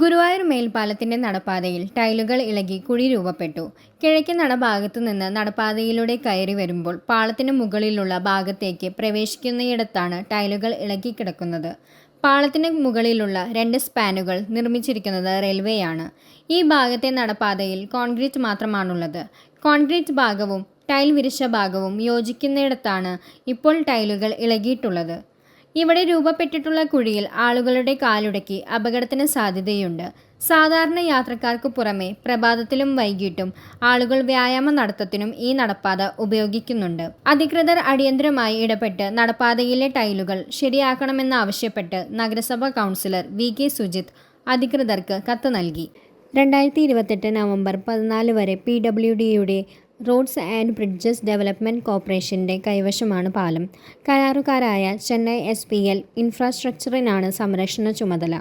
ഗുരുവായൂർ മേൽപ്പാലത്തിന്റെ നടപ്പാതയിൽ ടൈലുകൾ ഇളകി കുഴി രൂപപ്പെട്ടു. കിഴക്കൻ നടഭാഗത്തു നിന്ന് നടപ്പാതയിലൂടെ കയറി വരുമ്പോൾ പാളത്തിന് മുകളിലുള്ള ഭാഗത്തേക്ക് പ്രവേശിക്കുന്നയിടത്താണ് ടൈലുകൾ ഇളകിക്കിടക്കുന്നത്. പാളത്തിന് മുകളിലുള്ള 2 സ്പാനുകൾ നിർമ്മിച്ചിരിക്കുന്നത് റെയിൽവേയാണ്. ഈ ഭാഗത്തെ നടപ്പാതയിൽ കോൺക്രീറ്റ് മാത്രമാണുള്ളത്. കോൺക്രീറ്റ് ഭാഗവും ടൈൽ വിരിച്ച ഭാഗവും യോജിക്കുന്നിടത്താണ് ഇപ്പോൾ ടൈലുകൾ ഇളകിയിട്ടുള്ളത്. ഇവിടെ രൂപപ്പെട്ടിട്ടുള്ള കുഴിയിൽ ആളുകളുടെ കാലുടക്കി അപകടത്തിന് സാധ്യതയുണ്ട്. സാധാരണ യാത്രക്കാർക്ക് പുറമെ പ്രഭാതത്തിലും വൈകിട്ടും ആളുകൾ വ്യായാമ നടത്തത്തിനും ഈ നടപ്പാത ഉപയോഗിക്കുന്നുണ്ട്. അധികൃതർ അടിയന്തരമായി ഇടപെട്ട് നടപ്പാതയിലെ ടൈലുകൾ ശരിയാക്കണമെന്നാവശ്യപ്പെട്ട് നഗരസഭാ കൗൺസിലർ വി.കെ. സുജിത്ത് അധികൃതർക്ക് കത്ത് നൽകി. 2028 നവംബർ 14 വരെ PWDയുടെ റോഡ്സ് ആൻഡ് ബ്രിഡ്ജസ് ഡെവലപ്മെന്റ് കോർപ്പറേഷന്റെ കൈവശമാണ് പാലം. കരാറുകാരായ ചെന്നൈ SPL ഇൻഫ്രാസ്ട്രക്ചറിനാണ് സംരക്ഷണ ചുമതല.